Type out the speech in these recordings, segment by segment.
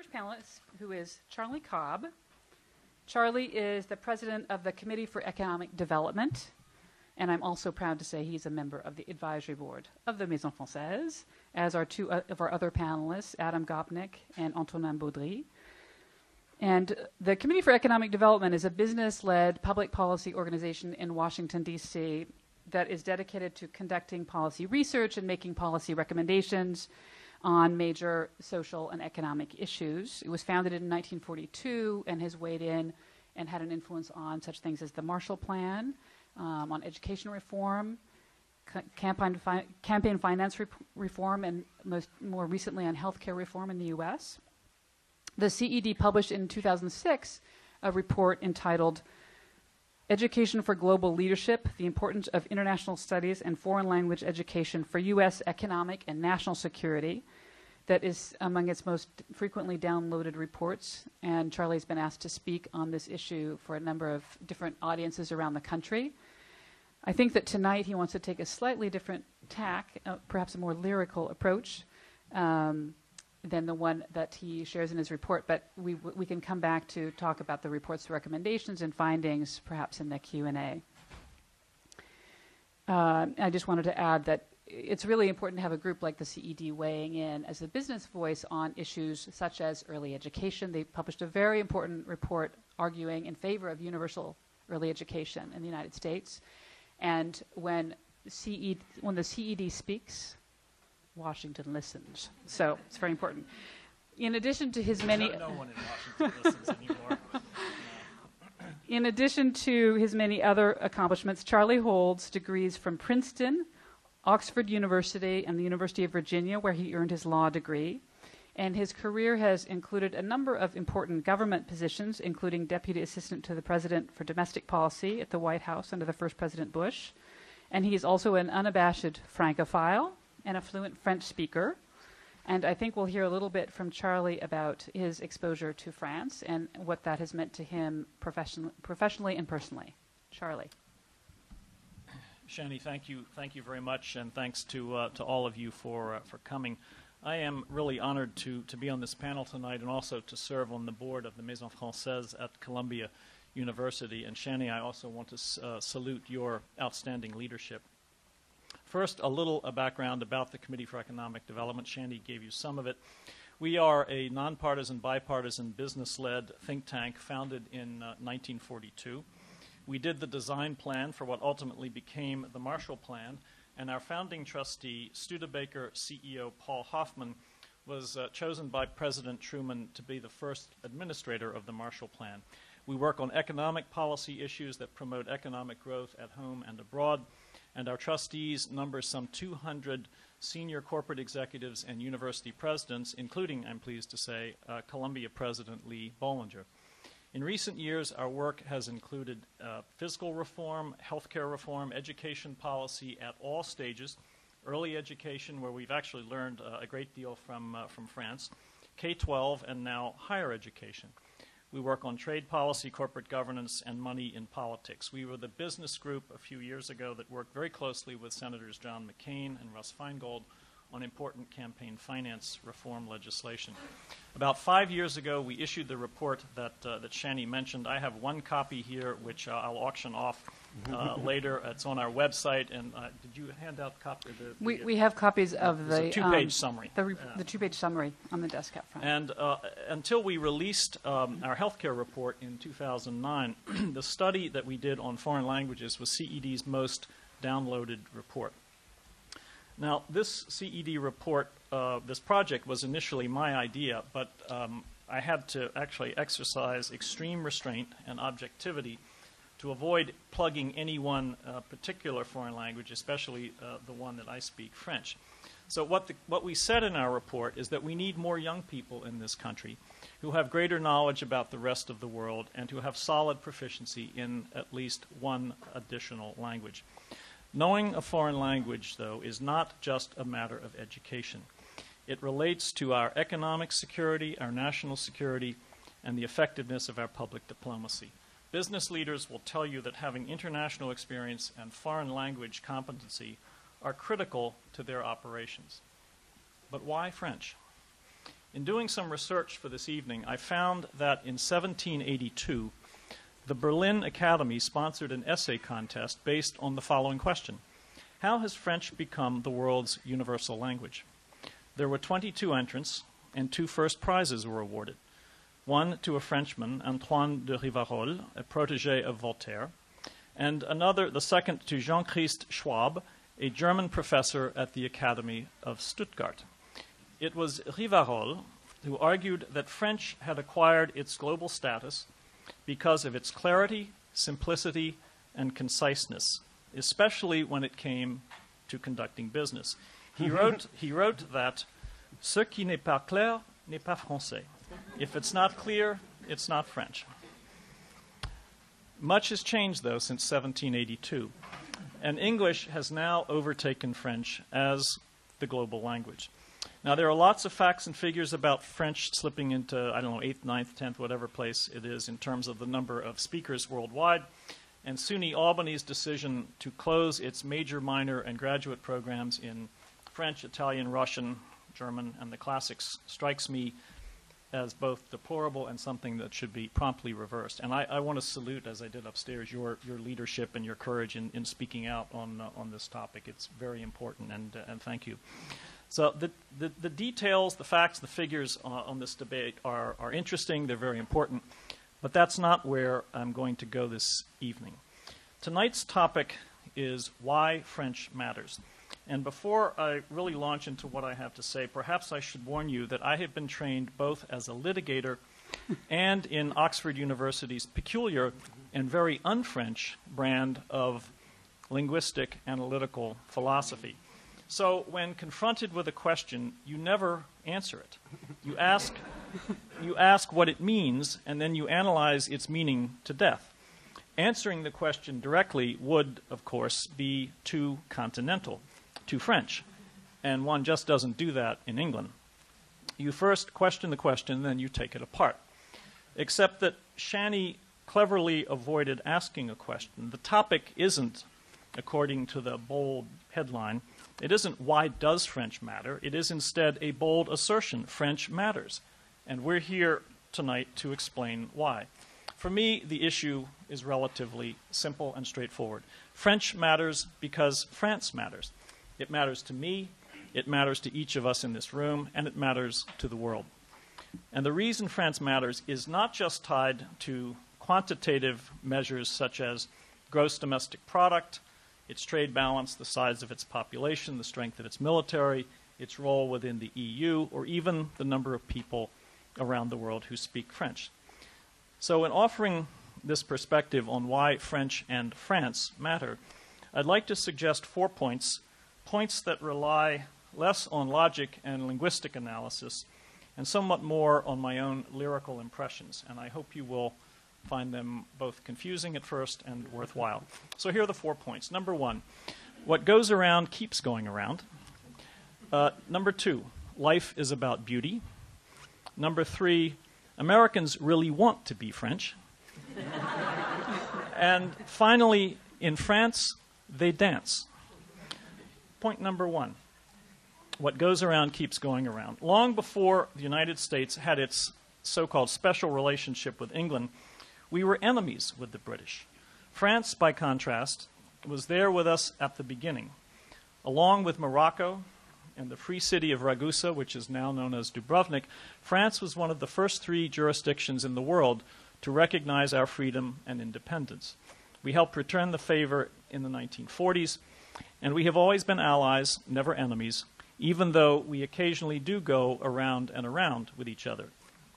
First panelist, who is Charlie Cobb. Charlie is the president of the Committee for Economic Development, and I'm also proud to say he's a member of the advisory board of the Maison Française, as are two of our other panelists, Adam Gopnik and Antonin Baudry. And the Committee for Economic Development is a business-led public policy organization in Washington, D.C. that is dedicated to conducting policy research and making policy recommendations on major social and economic issues. It was founded in 1942 and has weighed in and had an influence on such things as the Marshall Plan, on education reform, campaign finance reform, and more recently on healthcare reform in the U.S. The CED published in 2006 a report entitled Education for Global Leadership, the Importance of International Studies and Foreign Language Education for U.S. Economic and National Security, that is among its most frequently downloaded reports. And Charlie's been asked to speak on this issue for a number of different audiences around the country. I think that tonight he wants to take a slightly different tack, perhaps a more lyrical approach than the one that he shares in his report, but we can come back to talk about the report's recommendations and findings perhaps in the Q&A. I just wanted to add that it's really important to have a group like the CED weighing in as a business voice on issues such as early education. They published a very important report arguing in favor of universal early education in the United States. And when the CED speaks, Washington listens. So it's very important. In addition to his many... No one in Washington listens anymore. In addition to his many other accomplishments, Charlie holds degrees from Princeton, Oxford University, and the University of Virginia, where he earned his law degree. And his career has included a number of important government positions, including Deputy Assistant to the President for Domestic Policy at the White House under the first President Bush. And he is also an unabashed Francophile and a fluent French speaker. And I think we'll hear a little bit from Charlie about his exposure to France and what that has meant to him professionally and personally. Charlie. Shani, thank you very much, and thanks to all of you for coming. I am really honored to be on this panel tonight and also to serve on the board of the Maison Française at Columbia University. And Shani, I also want to salute your outstanding leadership. First, a little background about the Committee for Economic Development. Shani gave you some of it. We are a nonpartisan, bipartisan, business-led think tank founded in 1942. We did the design plan for what ultimately became the Marshall Plan, and our founding trustee, Studebaker CEO Paul Hoffman, was chosen by President Truman to be the first administrator of the Marshall Plan. We work on economic policy issues that promote economic growth at home and abroad, and our trustees number some 200 senior corporate executives and university presidents, including, I'm pleased to say, Columbia President Lee Bollinger. In recent years, our work has included fiscal reform, healthcare reform, education policy at all stages, early education, where we've actually learned a great deal from France, K-12, and now higher education. We work on trade policy, corporate governance, and money in politics. We were the business group a few years ago that worked very closely with Senators John McCain and Russ Feingold on important campaign finance reform legislation. About 5 years ago, we issued the report that Shani mentioned. I have one copy here, which I'll auction off later. It's on our website. And did you hand out copies? We have copies of the two-page summary. The two-page summary on the desk out front. And until we released our healthcare report in 2009, the study that we did on foreign languages was CED's most downloaded report. Now, this CED report, this project was initially my idea, but I had to actually exercise extreme restraint and objectivity to avoid plugging any one particular foreign language, especially the one that I speak, French. So what we said in our report is that we need more young people in this country who have greater knowledge about the rest of the world and who have solid proficiency in at least one additional language. Knowing a foreign language, though, is not just a matter of education. It relates to our economic security, our national security, and the effectiveness of our public diplomacy. Business leaders will tell you that having international experience and foreign language competency are critical to their operations. But why French? In doing some research for this evening, I found that in 1782, the Berlin Academy sponsored an essay contest based on the following question: how has French become the world's universal language? There were 22 entrants, and 2 first prizes were awarded. One to a Frenchman, Antoine de Rivarol, a protégé of Voltaire, and another, the second, to Jean-Christ Schwab, a German professor at the Academy of Stuttgart. It was Rivarol who argued that French had acquired its global status because of its clarity, simplicity, and conciseness, especially when it came to conducting business. He wrote that ce qui n'est pas clair n'est pas français. If it's not clear, it's not French. Much has changed, though, since 1782, and English has now overtaken French as the global language. Now, there are lots of facts and figures about French slipping into, 8th, 9th, 10th, whatever place it is in terms of the number of speakers worldwide. And SUNY Albany's decision to close its major, minor, and graduate programs in French, Italian, Russian, German, and the classics strikes me as both deplorable and something that should be promptly reversed. And I want to salute, as I did upstairs, your leadership and your courage in speaking out on this topic. It's very important, and thank you. So the details, the facts, the figures on this debate are interesting. They're very important. But that's not where I'm going to go this evening. Tonight's topic is why French matters. And before I really launch into what I have to say, perhaps I should warn you that I have been trained both as a litigator and in Oxford University's peculiar and very un-French brand of linguistic analytical philosophy. So when confronted with a question, you never answer it. You ask what it means, and then you analyze its meaning to death. Answering the question directly would, of course, be too continental, too French, and one just doesn't do that in England. You first question the question, then you take it apart. Except that Shani cleverly avoided asking a question. The topic isn't, according to the bold headline, it isn't why does French matter? It is instead a bold assertion, French matters. And we're here tonight to explain why. For me, the issue is relatively simple and straightforward. French matters because France matters. It matters to me, it matters to each of us in this room, and it matters to the world. And the reason France matters is not just tied to quantitative measures such as gross domestic product, its trade balance, the size of its population, the strength of its military, its role within the EU, or even the number of people around the world who speak French. So in offering this perspective on why French and France matter, I'd like to suggest 4 points that rely less on logic and linguistic analysis and somewhat more on my own lyrical impressions. And I hope you will find them both confusing at first and worthwhile. So here are the 4 points. Number 1, what goes around keeps going around. Number 2, life is about beauty. Number 3, Americans really want to be French. And finally, in France, they dance. Point number 1, what goes around keeps going around. Long before the United States had its so-called special relationship with England, we were enemies with the British. France, by contrast, was there with us at the beginning. Along with Morocco and the free city of Ragusa, which is now known as Dubrovnik, France was one of the first 3 jurisdictions in the world to recognize our freedom and independence. We helped return the favor in the 1940s, and we have always been allies, never enemies, even though we occasionally do go around and around with each other.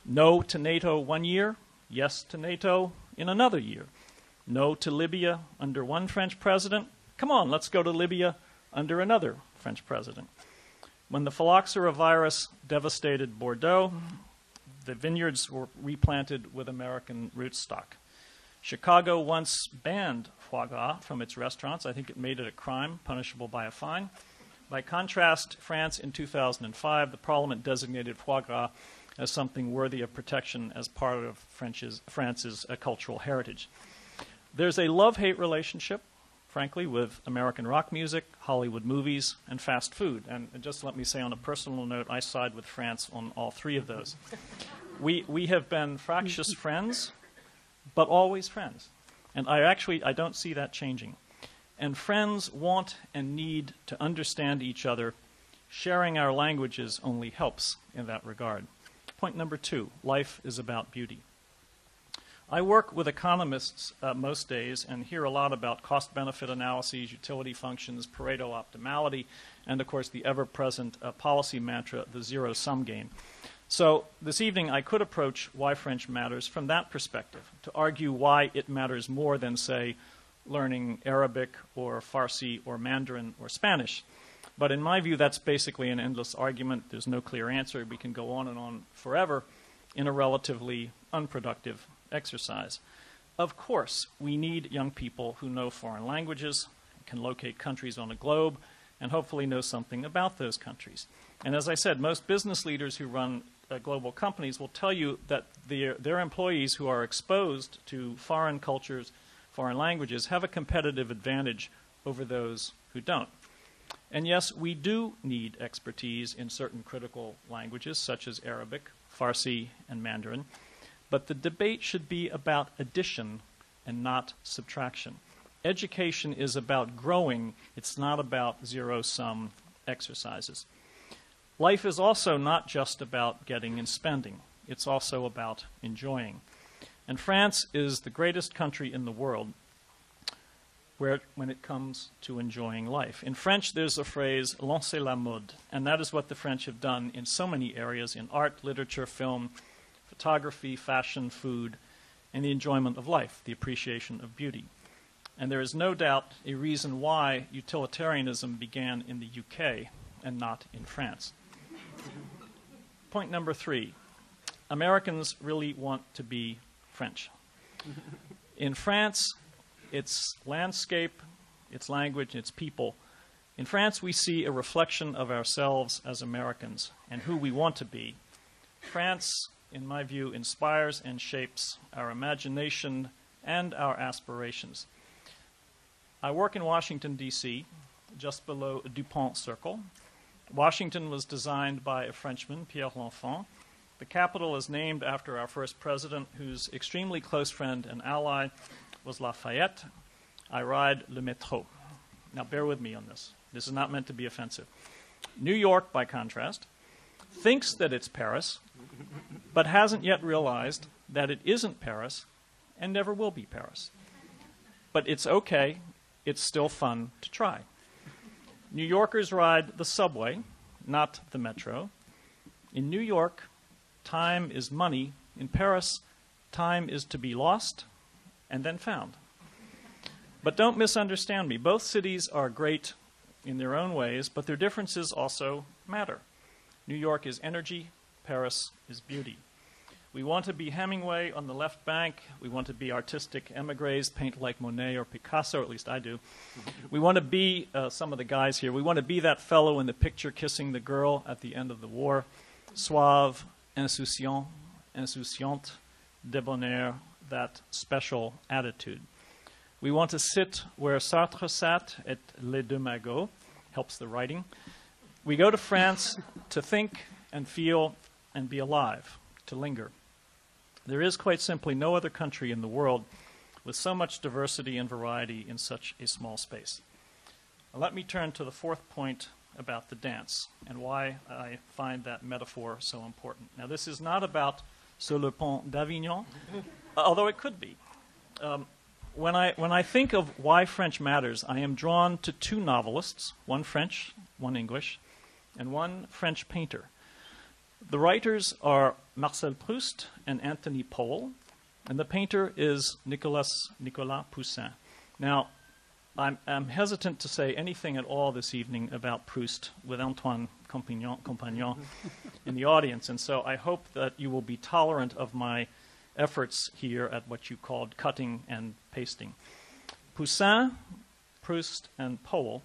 No to NATO one year, yes to NATO in another year. No to Libya under one French president. Come on, let's go to Libya under another French president. When the phylloxera virus devastated Bordeaux, the vineyards were replanted with American rootstock. Chicago once banned foie gras from its restaurants. I think it made it a crime, punishable by a fine. By contrast, France in 2005, the parliament designated foie gras as something worthy of protection as part of France's cultural heritage. There's a love-hate relationship frankly, with American rock music, Hollywood movies, and fast food. And just let me say on a personal note, I side with France on all three of those. We have been fractious friends, but always friends. And I don't see that changing. And friends want and need to understand each other. Sharing our languages only helps in that regard. Point number 2, life is about beauty. I work with economists most days and hear a lot about cost-benefit analyses, utility functions, Pareto optimality, and of course the ever-present policy mantra, the zero-sum game. So this evening I could approach why French matters from that perspective, to argue why it matters more than, say, learning Arabic or Farsi or Mandarin or Spanish. But in my view, that's basically an endless argument. There's no clear answer. We can go on and on forever in a relatively unproductive exercise. Of course, we need young people who know foreign languages, can locate countries on a globe, and hopefully know something about those countries. And as I said, most business leaders who run global companies will tell you that their employees who are exposed to foreign cultures, foreign languages, have a competitive advantage over those who don't. And yes, we do need expertise in certain critical languages, such as Arabic, Farsi, and Mandarin. But the debate should be about addition and not subtraction. Education is about growing. It's not about zero-sum exercises. Life is also not just about getting and spending. It's also about enjoying. And France is the greatest country in the world when it comes to enjoying life. In French, there's a phrase, lancer la mode, and that is what the French have done in so many areas, in art, literature, film, photography, fashion, food, and the enjoyment of life, the appreciation of beauty. And there is no doubt a reason why utilitarianism began in the UK and not in France. Point number 3, Americans really want to be French. In France, its landscape, its language, its people. In France, we see a reflection of ourselves as Americans and who we want to be. France, in my view, inspires and shapes our imagination and our aspirations. I work in Washington, D.C., just below DuPont Circle. Washington was designed by a Frenchman, Pierre L'Enfant. The Capitol is named after our first president, whose extremely close friend and ally was Lafayette. I ride le métro. Now, bear with me on this. This is not meant to be offensive. New York, by contrast, thinks that it's Paris, but hasn't yet realized that it isn't Paris and never will be Paris. But it's okay. It's still fun to try. New Yorkers ride the subway, not the metro. In New York, time is money. In Paris, time is to be lost and then found. But don't misunderstand me. Both cities are great in their own ways, but their differences also matter. New York is energy, Paris is beauty. We want to be Hemingway on the left bank. We want to be artistic emigres, paint like Monet or Picasso, or at least I do. We want to be some of the guys here. We want to be that fellow in the picture kissing the girl at the end of the war. Suave, insouciant, insouciante, debonair, that special attitude. We want to sit where Sartre sat at Les Deux Magots, helps the writing. We go to France to think and feel and be alive, to linger. There is quite simply no other country in the world with so much diversity and variety in such a small space. Now, let me turn to the 4th point about the dance and why I find that metaphor so important. Now, this is not about Sur le Pont d'Avignon, although it could be. When I think of why French matters, I am drawn to 2 novelists, one French, one English, and one French painter. The writers are Marcel Proust and Anthony Powell, and the painter is Nicolas Poussin. Now, I'm hesitant to say anything at all this evening about Proust with Antoine Compagnon in the audience, and so I hope that you will be tolerant of my efforts here at what you called cutting and pasting. Poussin, Proust, and Powell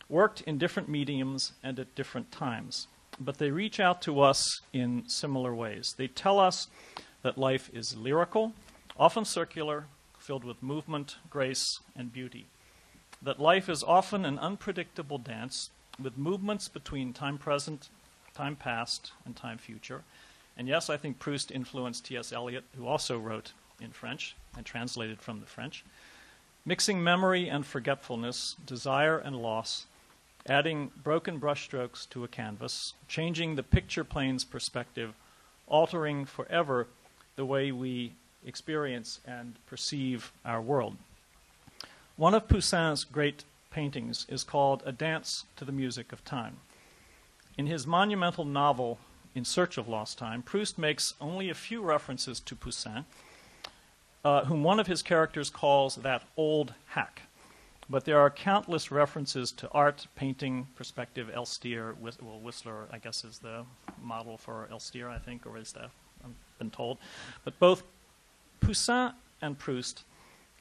worked in different mediums and at different times, but they reach out to us in similar ways. They tell us that life is lyrical, often circular, filled with movement, grace, and beauty. that life is often an unpredictable dance with movements between time present, time past, and time future. And yes, I think Proust influenced T.S. Eliot, who also wrote in French and translated from the French. Mixing memory and forgetfulness, desire and loss, adding broken brushstrokes to a canvas, changing the picture plane's perspective, altering forever the way we experience and perceive our world. One of Poussin's great paintings is called A Dance to the Music of Time. In his monumental novel, In Search of Lost Time, Proust makes only a few references to Poussin, whom one of his characters calls that old hack. But there are countless references to art, painting, perspective, Elstir. Whistler, I guess, is the model for Elstir, I think, or is that? I've been told. But both Poussin and Proust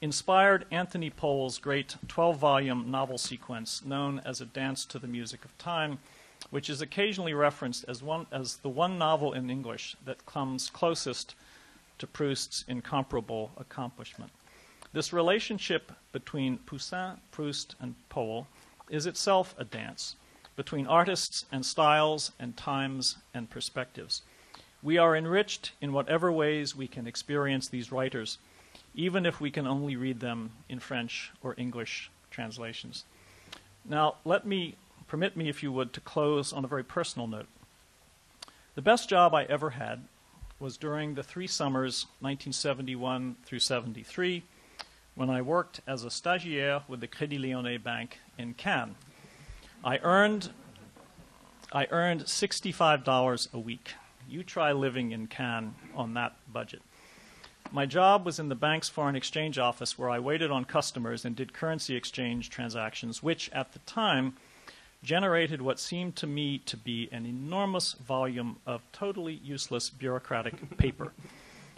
inspired Anthony Pohl's great 12-volume novel sequence known as A Dance to the Music of Time, which is occasionally referenced as the one novel in English that comes closest to Proust's incomparable accomplishment. This relationship between Poussin, Proust, and Pohl is itself a dance between artists and styles and times and perspectives. We are enriched in whatever ways we can experience these writers, even if we can only read them in French or English translations. Now, permit me, if you would, to close on a very personal note. The best job I ever had was during the 3 summers, 1971 through 73, when I worked as a stagiaire with the Crédit Lyonnais Bank in Cannes. I earned $65 a week. You try living in Cannes on that budget. My job was in the bank's foreign exchange office, where I waited on customers and did currency exchange transactions, which at the time generated what seemed to me to be an enormous volume of totally useless bureaucratic paper.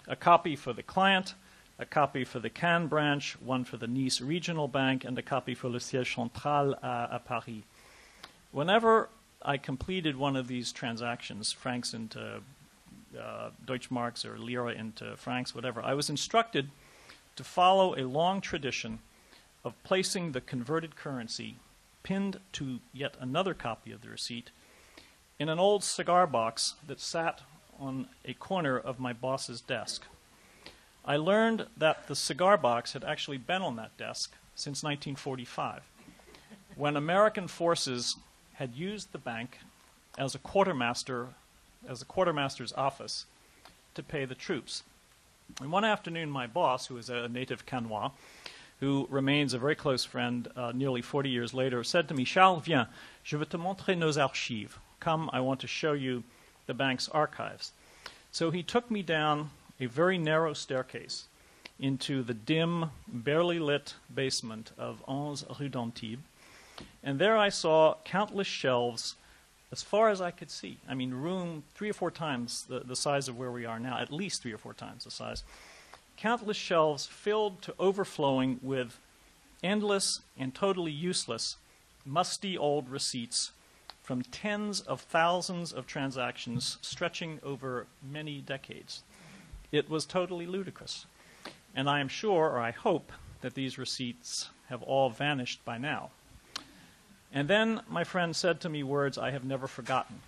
A copy for the client, a copy for the Cannes branch, one for the Nice regional bank, and a copy for le siège central à Paris. Whenever I completed one of these transactions, francs into Deutschmarks or lira into francs, whatever, I was instructed to follow a long tradition of placing the converted currency pinned to yet another copy of the receipt in an old cigar box that sat on a corner of my boss's desk. I learned that the cigar box had actually been on that desk since 1945, when American forces had used the bank as a quartermaster's office to pay the troops. And one afternoon, my boss, who is a native Cannois, who remains a very close friend nearly 40 years later, said to me, "Charles, viens, je veux te montrer nos archives. Come, I want to show you the bank's archives." So he took me down a very narrow staircase into the dim, barely lit basement of 11 Rue d'Antibes. And there I saw countless shelves as far as I could see. I mean, room 3 or 4 times the size of where we are now, at least 3 or 4 times the size. Countless shelves filled to overflowing with endless and totally useless, musty old receipts from tens of thousands of transactions stretching over many decades. It was totally ludicrous. And I am sure, or I hope, that these receipts have all vanished by now. And then my friend said to me words I have never forgotten.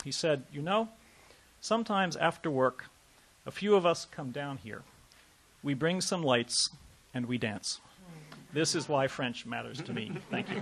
He said, "You know, sometimes after work, a few of us come down here. We bring some lights and we dance." This is why French matters to me. Thank you.